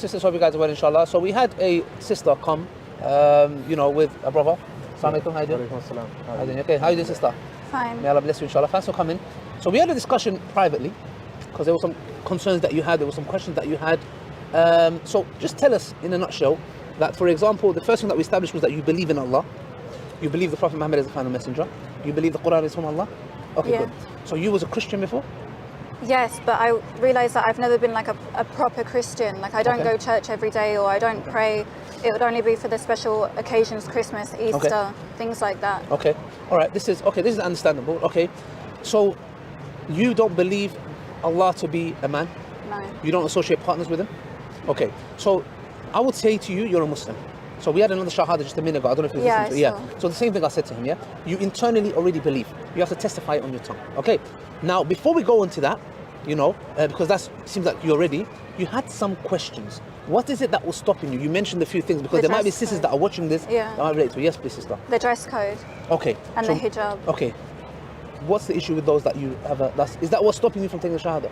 sisters, hope you guys are well, inshallah. So we had a sister come, with a brother. Assalamu alaikum, how you doing? How you doing? Okay, how you doing, sister? Fine. May Allah bless you, inshallah. Thanks for coming. So we had a discussion privately, because there were some concerns that you had, there were some questions that you had. So just tell us in a nutshell that, for example, the first thing that we established was that you believe in Allah, you believe the Prophet Muhammad is the final messenger, you believe the Quran is from Allah. Okay, good. So you was a Christian before? Yes, but I realised that I've never been like a proper Christian. Like I don't go to church every day, or I don't pray. It would only be for the special occasions, Christmas, Easter, things like that. Okay, all right, this is understandable. Okay, so you don't believe Allah to be a man? No. You don't associate partners with him? Okay, so I would say to you, you're a Muslim. So we had another shahada just a minute ago. I don't know if you listened to it. Yeah. So the same thing I said to him, you internally already believe. You have to testify it on your tongue. Okay. Now, before we go into that, because that seems like you had some questions. What is it that was stopping you? You mentioned a few things, because there might be sisters that are watching this that might relate to. Yes, please, sister. The dress code. Okay. And the hijab. Okay. What's the issue with those that you have? Is that what's stopping you from taking the shahada?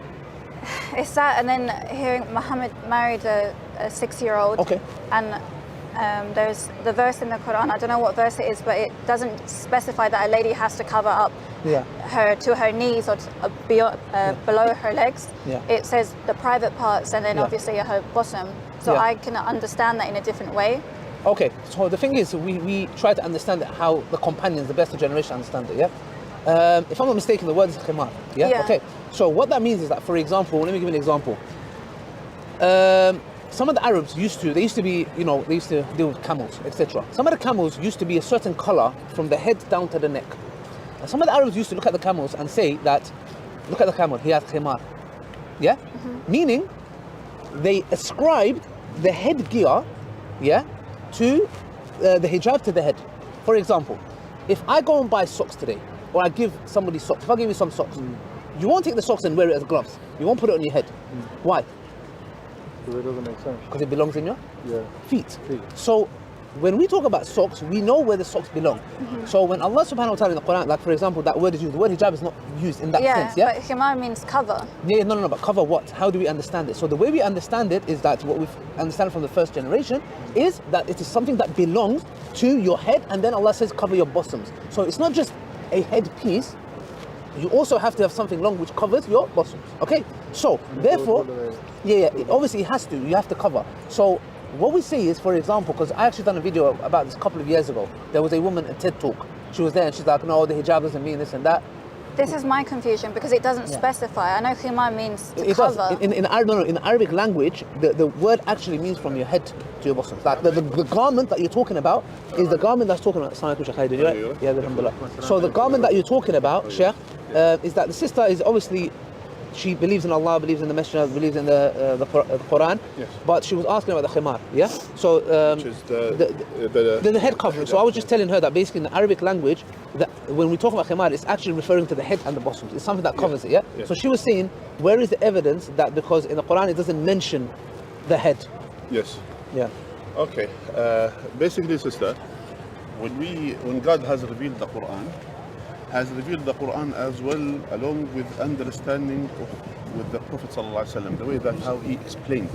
It's that, and then hearing Muhammad married a 6-year-old. Okay. And there's the verse in the Quran, I don't know what verse it is, but it doesn't specify that a lady has to cover up her to her knees or below her legs. It says the private parts and then obviously her bosom. So I can understand that in a different way. Okay, so the thing is, we try to understand it how the companions, the best of generation, understand it, if I'm not mistaken, the word is khimar, Okay, so what that means is that, for example, let me give you an example. Some of the Arabs used to deal with camels, etc. Some of the camels used to be a certain color from the head down to the neck. And some of the Arabs used to look at the camels and say that, look at the camel, he has khimar. Meaning, they ascribed the headgear, to the hijab to the head. For example, if I go and buy socks today, or I give somebody socks, if I give you some socks, you won't take the socks and wear it as gloves. You won't put it on your head. Why? Because it doesn't make sense. Because it belongs in your feet. So when we talk about socks, we know where the socks belong. So when Allah subhanahu wa ta'ala in the Quran, like for example, that word is used, the word hijab is not used in that sense. But khimar means cover. No, but cover what? How do we understand it? So the way we understand it is that what we understand from the first generation is that it is something that belongs to your head, and then Allah says cover your bosoms. So it's not just a head piece, you also have to have something long which covers your bosoms. Okay? So therefore, obviously it has to, you have to cover. So what we say is, for example, because I actually done a video about this a couple of years ago, there was a woman at TED Talk. She was there and she's like, no, the hijab doesn't mean this and that. This is my confusion, because it doesn't specify. I know khimar means to it cover. Does. In Arabic language, the word actually means from your head to your bosoms. Like the garment that you're talking about is the garment that's talking about. So the garment that you're talking about, Sheikh, is that the sister is obviously, she believes in Allah, believes in the Messenger, believes in the Quran, but she was asking about the khimar, So which is the head covering. So I was just telling her that basically in the Arabic language, that when we talk about khimar, it's actually referring to the head and the bosoms. It's something that covers it, So she was saying, where is the evidence that because in the Quran it doesn't mention the head? Yes. Okay. Basically, sister, when God has revealed the Quran, has revealed the Quran as well, along with understanding with the Prophet ﷺ, the way that how he explained,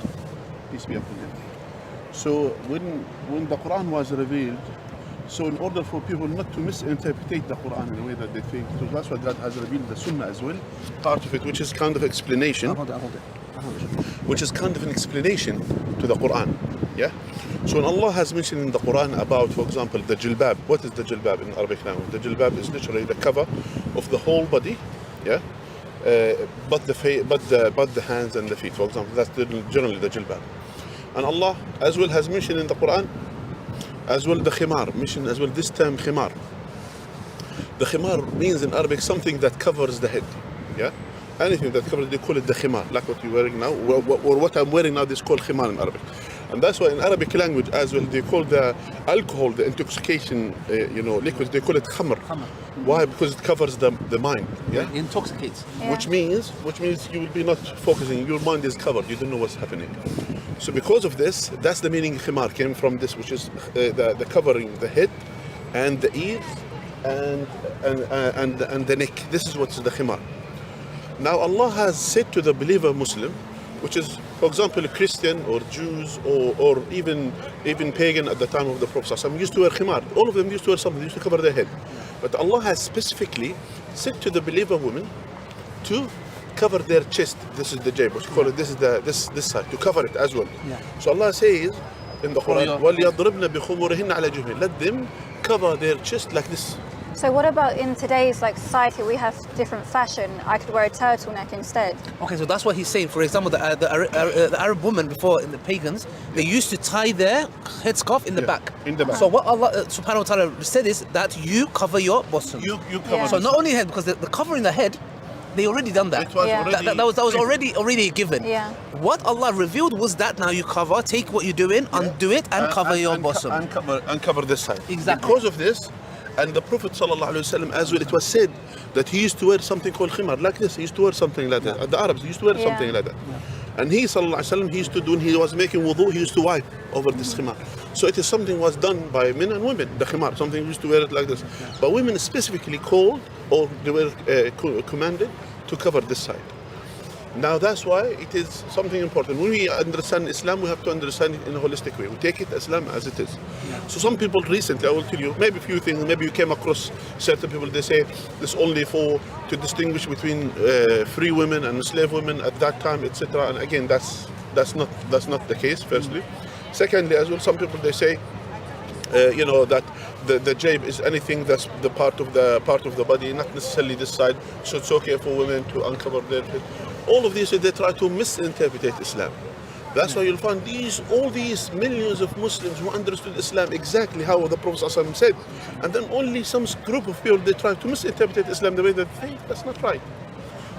peace be upon him. So when the Quran was revealed, so in order for people not to misinterpret the Quran in the way that they think, so that's why God has revealed the Sunnah as well, part of it, which is kind of explanation, which is kind of an explanation to the Quran. So when Allah has mentioned in the Quran about, for example, the jilbab, what is the jilbab in Arabic language? The jilbab is literally the cover of the whole body, but the hands and the feet, for example. That's generally the jilbab. And Allah as well has mentioned in the Quran, as well the khimar, mentioned as well this term khimar. The khimar means in Arabic something that covers the head, Anything that covers, they call it the khimar, like what you're wearing now, or what I'm wearing now, this is called khimar in Arabic. And that's why in Arabic language as well, they call the alcohol, the intoxication, liquid, they call it khamr. Why? Because it covers the mind. It intoxicates. Which means you will be not focusing, your mind is covered, you don't know what's happening. So because of this, that's the meaning khimar came from this, which is the covering the head and the ears and the neck. This is what's the khimar. Now Allah has said to the believer Muslim which is, for example, Christian or Jews or even pagan at the time of the Prophet ﷺ used to wear khimar. All of them used to wear something, used to cover their head. But Allah has specifically said to the believer women to cover their chest. This is the jayb, what you call it. This is this side, to cover it as well. Yeah. So Allah says in the Quran, وَلْيَضْرِبْنَ بِخُمُورِهِنَّ عَلَى جُبْهِهِنَّ, let them cover their chest like this. So what about in today's society? We have different fashion. I could wear a turtleneck instead. Okay, so that's what he's saying. For example, the Arab women before, in the pagans, they used to tie their headscarf in the back. In the back. So what Allah subhanahu wa ta'ala said is that you cover your bosom. You cover. Yeah. So not only head, because the covering the head, they already done that. It was Yeah. already That was already given. Yeah. What Allah revealed was that now you cover, take what you're doing, undo it, and cover your bosom. And cover this side. Exactly. Because of this, and the Prophet ﷺ as well, it was said that he used to wear something called khimar, like this. He used to wear something like that. The Arabs used to wear something like that. And he ﷺ, he used to do, when he was making wudu, he used to wipe over this khimar. So it is something was done by men and women, the khimar, something used to wear it like this. But women specifically called, or they were commanded to cover this side. Now that's why it is something important. When we understand Islam, we have to understand it in a holistic way. We take it Islam as it is. So some people recently, I will tell you, maybe a few things, maybe you came across certain people, they say this only to distinguish between free women and slave women at that time, etc. And again, that's not the case, firstly. Secondly, as well, some people, they say, that the jayb is anything that's the part of the body, not necessarily this side. So it's okay for women to uncover their head. All of these, they try to misinterpret Islam. That's why you'll find all these millions of Muslims who understood Islam exactly how the Prophet ﷺ said, and then only some group of people, they try to misinterpret Islam the way that they think that's not right.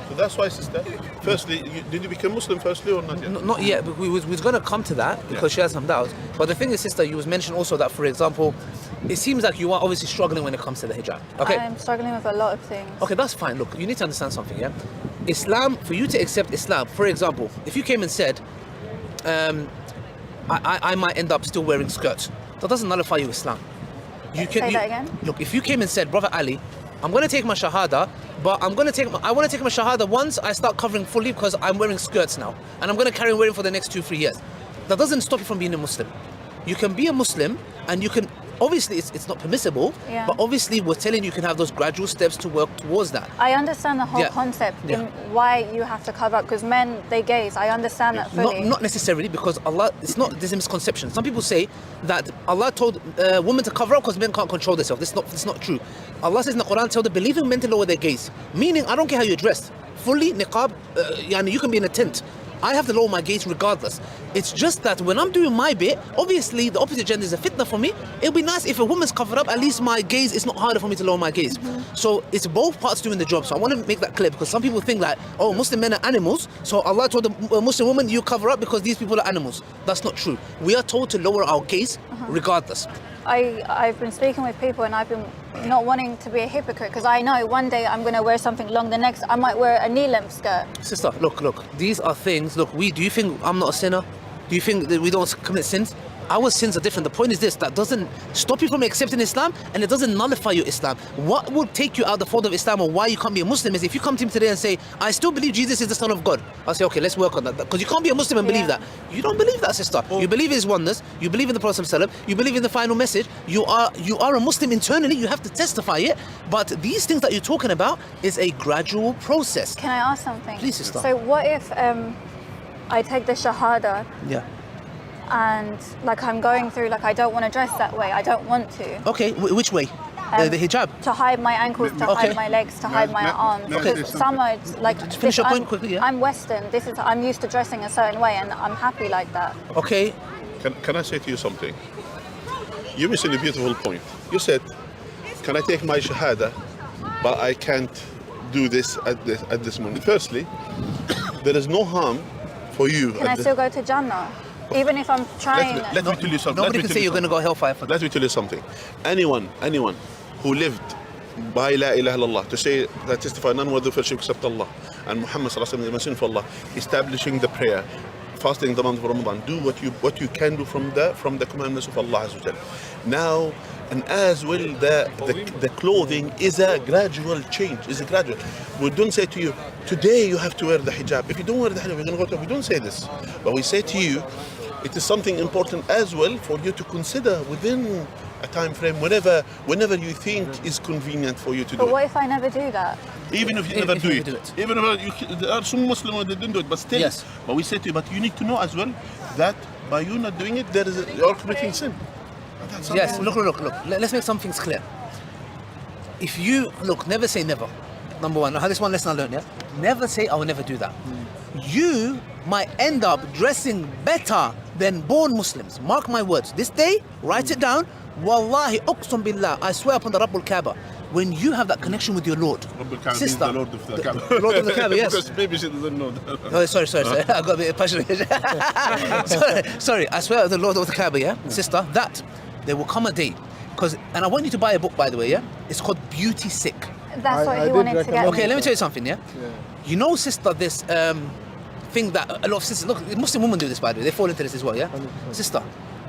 So that's why, sister, firstly, did you become Muslim firstly or not yet? Not yet, but we was going to come to that because she has some doubts. But the thing is, sister, you was mentioned also that, for example, it seems like you are obviously struggling when it comes to the hijab. Okay. I'm struggling with a lot of things. Okay, that's fine. Look, you need to understand something, yeah? Islam, for you to accept Islam, for example, if you came and said, I might end up still wearing skirts, that doesn't nullify your Islam. Say that again? Look, if you came and said, Brother Ali, I'm going to take my shahada, but I want to take my shahada once I start covering fully because I'm wearing skirts now, and I'm going to carry on wearing for the next 2-3 years. That doesn't stop you from being a Muslim. You can be a Muslim, and you can, obviously it's not permissible, but obviously we're telling you can have those gradual steps to work towards that. I understand the whole concept in why you have to cover up, because men, they gaze. I understand that fully. Not necessarily, because Allah, there's a misconception. Some people say that Allah told women to cover up because men can't control themselves. It's not true. Allah says in the Quran, tell the believing men to lower their gaze. Meaning, I don't care how you're dressed. Fully, niqab, you can be in a tent. I have to lower my gaze regardless. It's just that when I'm doing my bit, obviously the opposite gender is a fitna for me. It'll be nice if a woman's covered up, at least my gaze, it's not harder for me to lower my gaze. So it's both parts doing the job. So I want to make that clear, because some people think like, oh, Muslim men are animals, so Allah told the Muslim woman, you cover up because these people are animals. That's not true. We are told to lower our gaze regardless. I've been speaking with people, and I've been not wanting to be a hypocrite, because I know one day I'm going to wear something long, the next I might wear a knee-length skirt. Sister, look, these are things, do you think I'm not a sinner? Do you think that we don't commit sins? Our sins are different. The point is this, that doesn't stop you from accepting Islam, and it doesn't nullify your Islam. What will take you out the fold of Islam, or why you can't be a Muslim, is if you come to me today and say, I still believe Jesus is the Son of God. I'll say, okay, let's work on that. Because you can't be a Muslim and believe that. You don't believe that, sister. You believe in His oneness, you believe in the Prophet ﷺ, you believe in the final message, you are a Muslim internally, you have to testify it. But these things that you're talking about is a gradual process. Can I ask something? Please, sister. So what if I take the shahada, and I'm going through, I don't want to dress that way, I don't want to. Okay, which way? The hijab? To hide my ankles, to hide my legs, to hide my arms. Because some are finish your point quickly, I'm Western, I'm used to dressing a certain way, and I'm happy like that. Okay. Can I say to you something? You're missing a beautiful point. You said, can I take my shahada, but I can't do this at this moment. Firstly, there is no harm for you. Can I still go to Jannah? Even if I'm trying. Let me tell you something. Nobody can say you're going to go hellfire for that. Let me tell you something. Anyone who lived by La ilaha illallah, to say that testify none worthy of worship except Allah, and Muhammad sallallahu alaihi wasallam is the messenger of Allah, establishing the prayer, fasting the month of Ramadan. Do what you can do from the commandments of Allah Azza wa Jal. Now, and as well, the clothing is a gradual change. Is a gradual. We don't say to you, today you have to wear the hijab. If you don't wear the hijab, you're going to go to. We don't say this, but we say to you, it is something important as well for you to consider within a time frame, whenever you think is convenient for you to do But it. what if I never do that? Even if you never do it. Even if there are some Muslims who didn't do it, but still. Yes. But we say to you, but you need to know as well that by you not doing it, you're committing sin. Yes, look. Let's make some things clear. If you, never say never. Number one, this one lesson I learned, yeah? Never say, I will never do that. You might end up dressing better than born Muslims. Mark my words. This day, write it down. Wallahi, uqsum billah, I swear upon the Rabbul Kaaba. When you have that connection with your Lord, sister, the Lord of the Kaaba. The Lord of the Kaaba, yes. Because maybe she doesn't know that. Oh, sorry. I got a bit passionate. sorry. I swear the Lord of the Kaaba, yeah, sister, that there will come a day, and I want you to buy a book, by the way, yeah. It's called Beauty Sick. That's what he wanted to get. Okay, let me tell you something, yeah. You know, sister, this thing that a lot of sisters, look, Muslim women do this, by the way. They fall into this as well, yeah. 100%. Sister,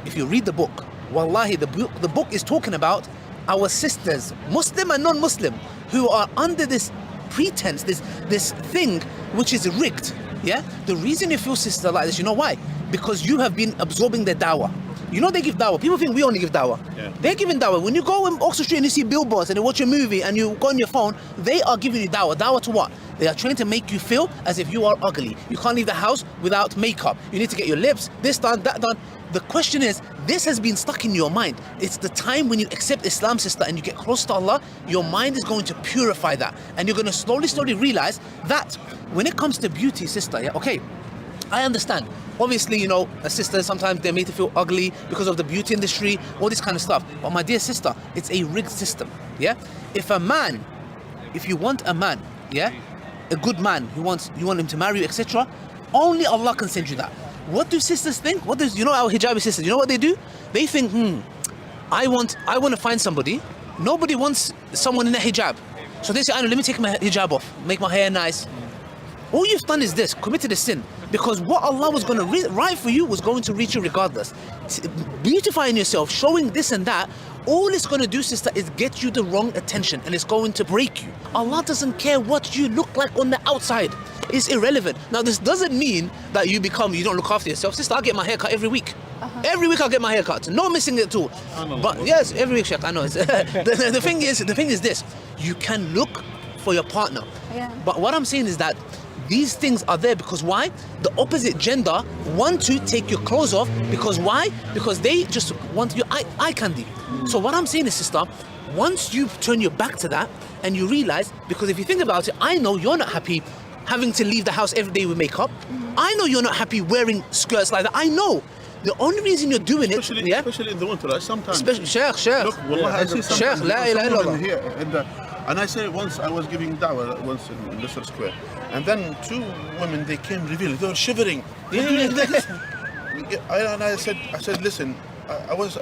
if you read the book, wallahi, the book is talking about our sisters, Muslim and non-Muslim, who are under this pretense, this thing which is rigged. Yeah? The reason you feel sister like this, you know why? Because you have been absorbing their dawah. You know they give dawah. People think we only give dawah. Yeah. They're giving dawah. When you go in Oxford Street and you see billboards and you watch a movie and you go on your phone, they are giving you dawah. Dawah to what? They are trying to make you feel as if you are ugly. You can't leave the house without makeup. You need to get your lips, this done, that done. The question is, this has been stuck in your mind. It's the time when you accept Islam, sister, and you get close to Allah, your mind is going to purify that. And you're going to slowly realize that when it comes to beauty, sister, yeah, okay, I understand. Obviously, you know, a sister, sometimes they're made to feel ugly because of the beauty industry, all this kind of stuff. But my dear sister, it's a rigged system, yeah? If you want a man, yeah, a good man, you want him to marry you, etc., only Allah can send you that. What do sisters think? You know our hijabi sisters, you know what they do? They think, I want to find somebody. Nobody wants someone in a hijab. So they say, I know, let me take my hijab off, make my hair nice. All you've done is this, committed a sin. Because what Allah was going to write for you was going to reach you regardless. Beautifying yourself, showing this and that, all it's going to do, sister, is get you the wrong attention and it's going to break you. Allah doesn't care what you look like on the outside. It's irrelevant. Now, this doesn't mean that you don't look after yourself. Sister, I get my hair cut every week. Every week I get my hair cut. No missing it at all. But yes, every week, Sheikh, I know. The thing is this. You can look for your partner. Yeah. But what I'm saying is that these things are there because why? The opposite gender want to take your clothes off because why? Because they just want your eye candy. So what I'm saying is, sister, once you turn your back to that and you realize, because if you think about it, I know you're not happy having to leave the house every day with makeup. I know you're not happy wearing skirts like that. I know. The only reason you're doing especially in the winter, like sometimes. Sheikh. Look, wallah, I see Sheikh, la ilaha illallah. Here, and I say once I was giving dawah once in Leicester Square, and then two women, they came revealing, they were shivering. And I said, listen, I was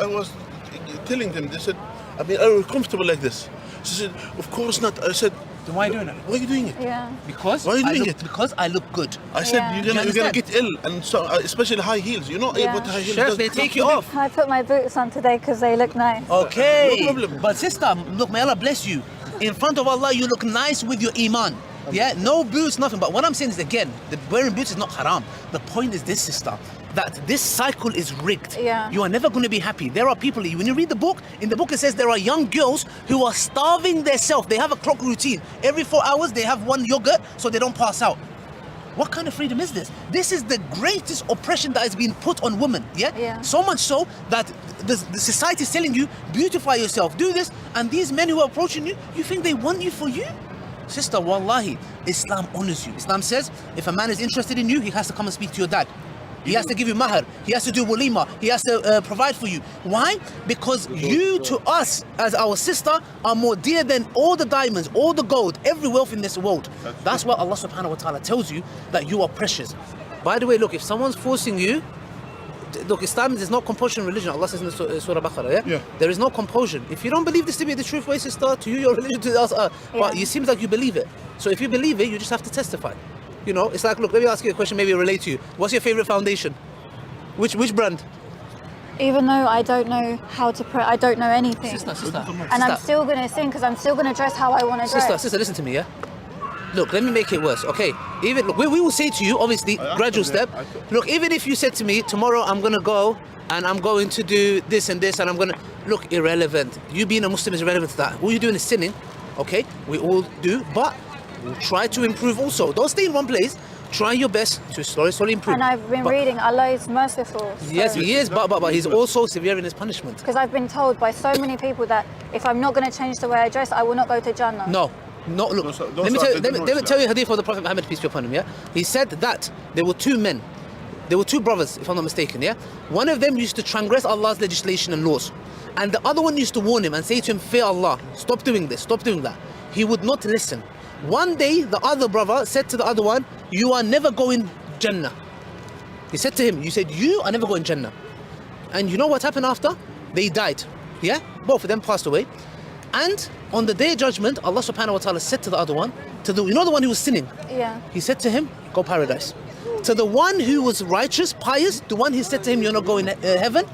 telling them, they said, are you comfortable like this? She said, of course not. I said, then why are you doing it? Why are you doing it? Yeah. Because why are you doing it? Because I look good. I said you're gonna get ill, and so especially high heels. You know what high heels does? They take you off. I put my boots on today because they look nice. Okay. No problem. But sister, look, may Allah bless you. In front of Allah, you look nice with your iman. Yeah, no boots, nothing. But what I'm saying is, again, the wearing boots is not haram. The point is this, sister, that this cycle is rigged. Yeah. You are never going to be happy. There are people, when you read the book, in the book it says there are young girls who are starving themselves. They have a clock routine. Every 4 hours they have one yogurt so they don't pass out. What kind of freedom is this? This is the greatest oppression that has been put on women. Yeah? So much so that the society is telling you, beautify yourself, do this, and these men who are approaching you, you think they want you for you? Sister, wallahi, Islam honors you. Islam says, if a man is interested in you, he has to come and speak to your dad. He has to give you mahar. He has to do walima. He has to provide for you. Why? Because you to us, as our sister, are more dear than all the diamonds, all the gold, every wealth in this world. That's why Allah subhanahu wa ta'ala tells you that you are precious. By the way, look, if someone's forcing you, look, Islam is not compulsion religion. Allah says in the Surah Baqarah, yeah? There is no compulsion. If you don't believe this to be the truth way, sister, to you, your religion, to us, but it seems like you believe it. So if you believe it, you just have to testify. You know, it's like, look, let me ask you a question, maybe relate to you. What's your favorite foundation? Which brand? Even though I don't know how to pray, I don't know anything. Sister. And I'm still going to sing because I'm still going to dress how I want to dress. Sister, listen to me, yeah? Look, let me make it worse, okay? Even look, we will say to you, obviously, gradual step. Look, even if you said to me, tomorrow I'm gonna go and I'm going to do this and this and I'm gonna look irrelevant. You being a Muslim is irrelevant to that. All you're doing is sinning, okay? We all do, but we'll try to improve also. Don't stay in one place. Try your best to slowly improve. And I've been reading, Allah is merciful. So. Yes, He is, but He's also severe in His punishment. Because I've been told by so many people that if I'm not going to change the way I dress, I will not go to Jannah. No, look, let me tell you a hadith of the Prophet Muhammad, peace be upon him, yeah? He said that there were two men, there were two brothers, if I'm not mistaken, yeah? One of them used to transgress Allah's legislation and laws. And the other one used to warn him and say to him, fear Allah, stop doing this, stop doing that. He would not listen. One day, the other brother said to the other one, you are never going Jannah. He said to him, you said, you are never going Jannah. And you know what happened after? They died, yeah? Both of them passed away. And on the day of judgment, Allah subhanahu wa ta'ala said to the other one, you know the one who was sinning? Yeah. He said to him, go paradise. To the one who was righteous, pious, the one he said to him, you're not going heaven,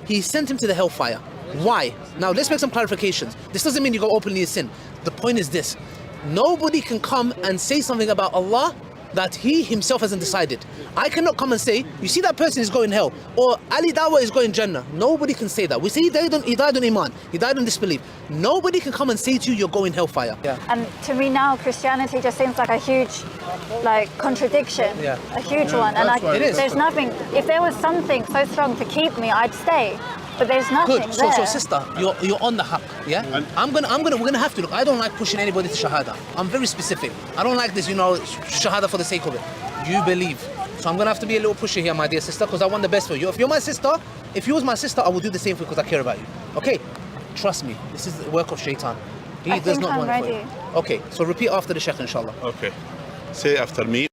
he sent him to the hellfire. Why? Now let's make some clarifications. This doesn't mean you go openly sin. The point is this. Nobody can come and say something about Allah that He Himself hasn't decided. I cannot come and say, you see that person is going hell, or Ali Dawah is going Jannah. Nobody can say that. We say he died on Iman, he died on disbelief. Nobody can come and say to you, you're going hellfire. Yeah. And to me now, Christianity just seems like a huge, contradiction. Yeah. A huge one. And there's nothing. If there was something so strong to keep me, I'd stay. But there's nothing Good. there. So sister, you're on the haqq, yeah? we're gonna have to look. I don't like pushing anybody to shahada. I'm very specific. I don't like this, shahada for the sake of it. You believe. So I'm gonna have to be a little pushy here, my dear sister, because I want the best for you. If you was my sister, I would do the same for you because I care about you. Okay? Trust me, this is the work of shaitan. He does not want it for you. Okay, so repeat after the sheikh, inshallah. Okay. Say after me.